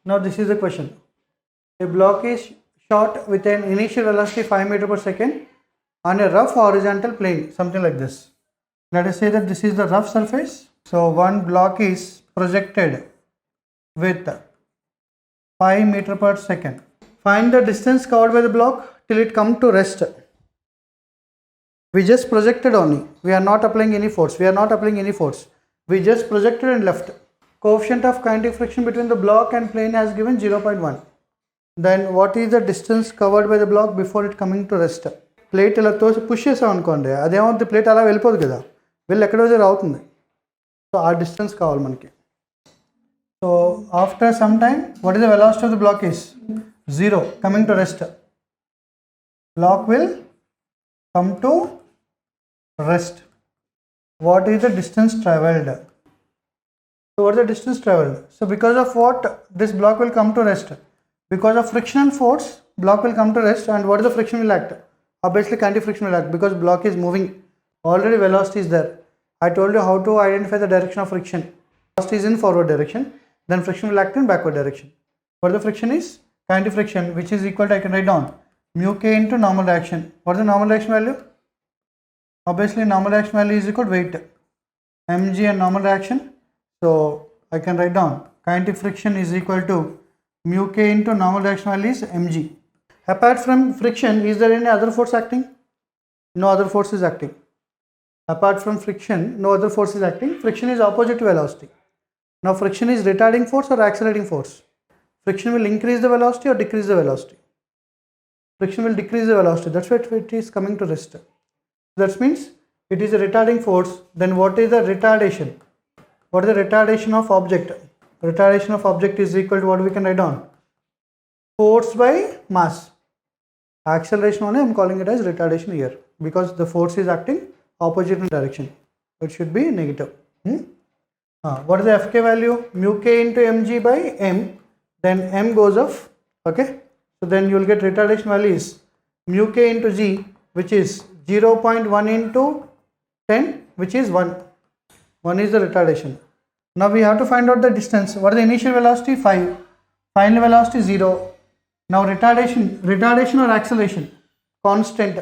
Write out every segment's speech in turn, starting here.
Now this is the question. A block is shot with an initial velocity 5 meter per second on a rough horizontal plane, something like this. Let us say that this is the rough surface. So one block is projected with 5 meter per second. Find the distance covered by the block till it come to rest. We just projected only. We are not applying any force. We just projected and left. Coefficient of kinetic friction between the block and plane has given 0.1. Then what is the distance covered by the block before it coming to rest? Plate ఇలా తోసి push చేసాం అనుకోండి, అదేమవుతుంది, plate అలా వెళ్ళిపోదు కదా, వెళ్ళి ఎక్కడో దగ్గర అవుతుంది. సో ఆ డిస్టెన్స్ కావాలి మనకి. So after some time what is the velocity of the block is 0 coming to rest. Block will come to rest. What is the distance traveled? So what is the distance traveled? So because of what this block will come to rest? Because of frictional force, block will come to rest. And what is the friction will act? Obviously kinetic friction will act because block is moving. Already velocity is there. I told you how to identify the direction of friction. Velocity is in forward direction, then friction will act in backward direction. What the friction is? Kinetic friction, which is equal to, I can write down, mu k into normal reaction. What is the normal reaction value? Obviously normal reaction value is equal to weight, mg and normal reaction. So I can write down kinetic friction is equal to mu k into normal reaction value is mg. Apart from friction, is there any other force acting? No other force is acting. Apart from friction, no other force is acting. Friction is opposite to velocity. Now friction is retarding force or accelerating force? Friction will increase the velocity or decrease the velocity? Friction will decrease the velocity. That's why it is coming to rest. That means it is a retarding force. Then what is the retardation? What is the retardation of object? Retardation of object is equal to what we can write down? Force by mass. Acceleration only I am calling it as retardation here because the force is acting opposite in direction. It should be negative. What is the Fk value? Mu k into mg by m. Then m goes off. Okay. So then you will get retardation value is mu k into g, which is 0.1 into 10, which is 1. 1 is the retardation. Now we have to find out the distance. What is the initial velocity? 5. Final velocity 0. Now retardation or acceleration? Constant.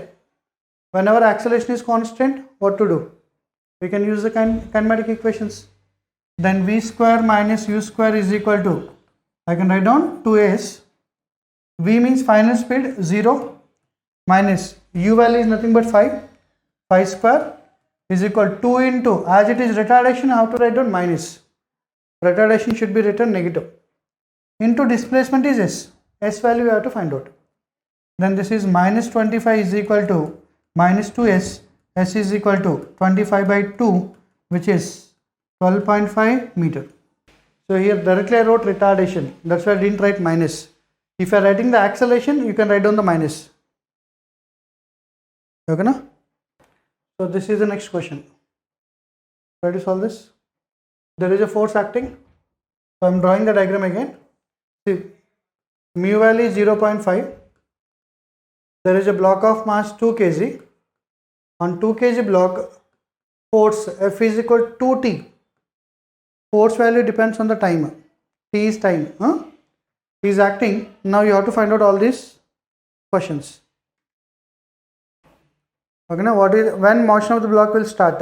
Whenever acceleration is constant, what to do? We can use the kinematic equations. Then v square minus u square is equal to, I can write down 2s. V means final speed 0 minus u value is nothing but 5. 5 square is equal to 2 into, as it is retardation, I have to write down minus. Retardation should be written negative. Into displacement is s. S value we have to find out. Then this is minus 25 is equal to minus 2s. S is equal to 25 by 2, which is 12.5 meter. So here directly I wrote retardation. That's why I didn't write minus. If you are writing the acceleration, you can write down the minus. Okay, na? So this is the next question. Try to solve this. There is a force acting. So I am drawing the diagram again. See, mu value is 0.5. There is a block of mass 2 kg. On 2 kg block, force F is equal to 2t. Force value depends on the time. T is time. T is acting. Now you have to find out all these questions. Okay, now what is, when motion of the block will start?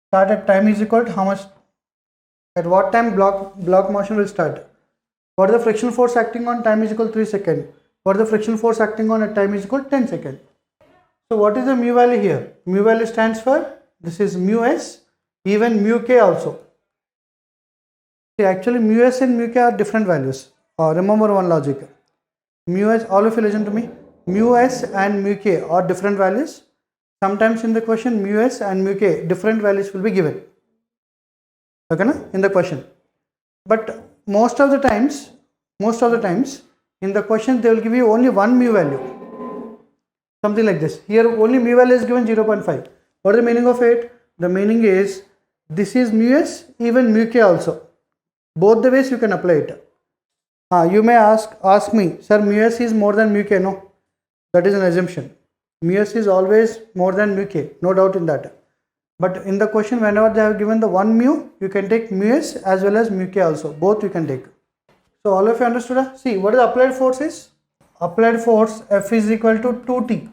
Start at time is equal to how much? At what time block motion will start? What is the friction force acting on time is equal to 3 seconds? What is the friction force acting on at time is equal to 10 seconds? So what is the mu value here? Mu value stands for, this is mu s, even mu k also. See, actually mu s and mu k are different values. Remember one logic. Mu s, all of you listen to me. Mu s and mu k are different values. Sometimes in the question mu s and mu k different values will be given. Okay, na? In the question. But most of the times in the question they will give you only one mu value. Something like this. Here only mu value is given 0.5. What is the meaning of it? The meaning is this is mu s, even mu k also. Both the ways you can apply it. You may ask me, sir, mu s is more than mu k. No, that is an assumption. Mu s is always more than mu k, no doubt in that. But in the question, whenever they have given the 1 mu, you can take mu s as well as mu k also. Both you can take. So all of you understood? See, what is applied force is? Applied force F is equal to 2T.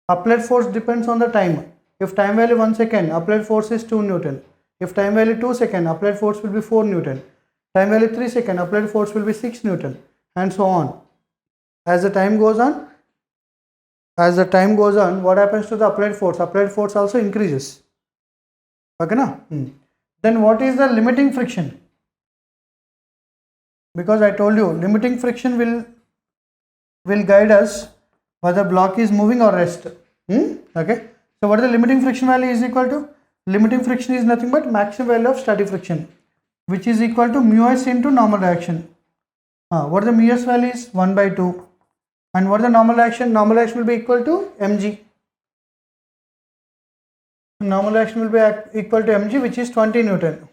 Applied force depends on the time. If time value 1 second, applied force is 2 Newton. If time value 2 second, applied force will be 4 Newton. Time value 3 second, applied force will be 6 Newton, and so on. As the time goes on, what happens to the applied force? Applied force also increases. Okay, na? Then what is the limiting friction? Because I told you, limiting friction will guide us whether block is moving or rest. Okay. So what is the limiting friction value is equal to? Limiting friction is nothing but maximum value of static friction, which is equal to mu s into normal reaction. What is the mu s value is 1 by 2. And what is the normal reaction? Normal reaction will be equal to mg. Normal reaction will be equal to mg, which is 20 Newton.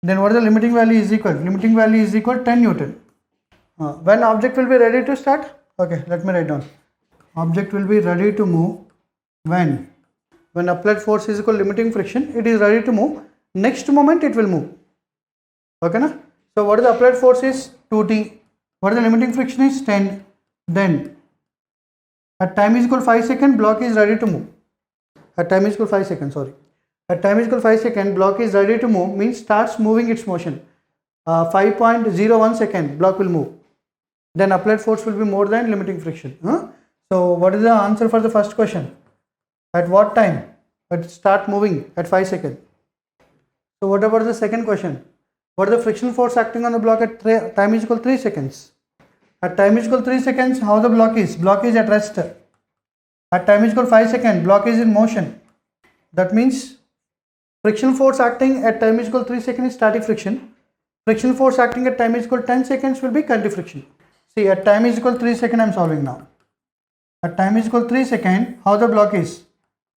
Then what is the limiting value is equal? Limiting value is equal to 10 Newton. When object will be ready to start? Okay, let me write down. Object will be ready to move when applied force is equal to limiting friction, it is ready to move. Next moment it will move. Okay, na? So what is the applied force is 2T. What is the limiting friction is 10. Then at time is equal to 5 seconds, block is ready to move. At time is equal to 5 seconds, sorry. At time is equal to 5 seconds, block is ready to move, means starts moving its motion. 5.01 second, block will move. Then applied force will be more than limiting friction. So what is the answer for the first question? At what time? It start moving at 5 seconds. So what about the second question? What is the friction force acting on the block at time is equal to 3 seconds? At time is equal to 3 seconds, how the block is? Block is at rest. At time is equal to 5 seconds, block is in motion. That means friction force acting at time is equal to 3 seconds is static friction. Friction force acting at time is equal to 10 seconds will be kinetic friction. See, at time is equal to 3 seconds, I am solving now. At time is equal to 3 seconds, how the block is?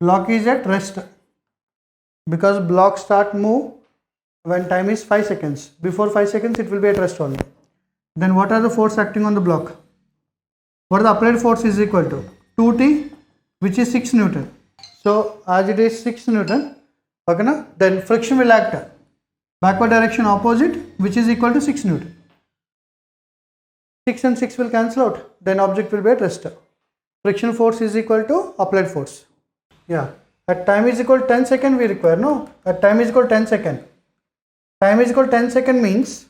Block is at rest. Because block start move when time is 5 seconds. Before 5 seconds, it will be at rest only. Then what are the force acting on the block? What the applied force is equal to? 2T, which is 6 Newton. So as it is 6 Newton, okay, na? Then friction will act backward direction opposite, which is equal to 6 Newton. 6 and 6 will cancel out, then object will be at rest. Friction force is equal to applied force. Yeah, at time is equal to 10 seconds we require, no? At time is equal to 10 seconds. Time is equal to 10 seconds means,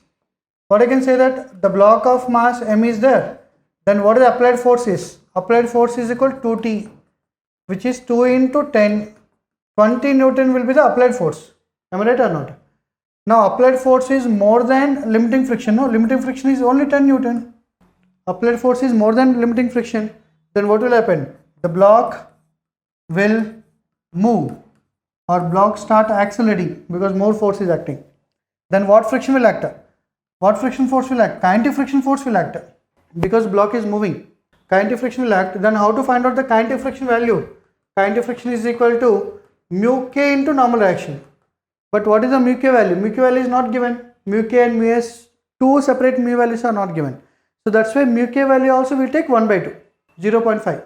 what I can say that the block of mass m is there. Then what is the applied force is? Applied force is equal to 2T, which is 2 into 10. 20 Newton will be the applied force. Am I right or not? Now applied force is more than limiting friction. No, limiting friction is only 10 Newton. Applied force is more than limiting friction. Then what will happen? The block will move or block start accelerating because more force is acting. Then what friction will act? What friction force will act? Kinetic friction force will act because block is moving. Kinetic friction will act. Then how to find out the kinetic friction value? Kinetic friction is equal to mu k into normal reaction. But what is the mu k value? Mu k value is not given. Mu k and mu s, two separate mu values are not given. So that's why mu k value also we take 1 by 2, 0.5.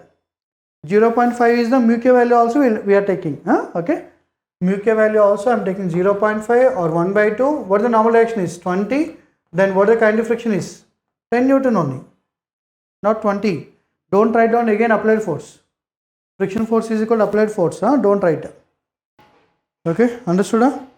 0.5 is the mu k value also we are taking. Okay. Mu k value also I am taking 0.5 or 1 by 2. What the normal reaction is? 20. Then what the kinetic friction is? 10 Newton only. Not 20. Don't write down again applied force. Friction force is equal to applied force. Don't write. Okay. Understood?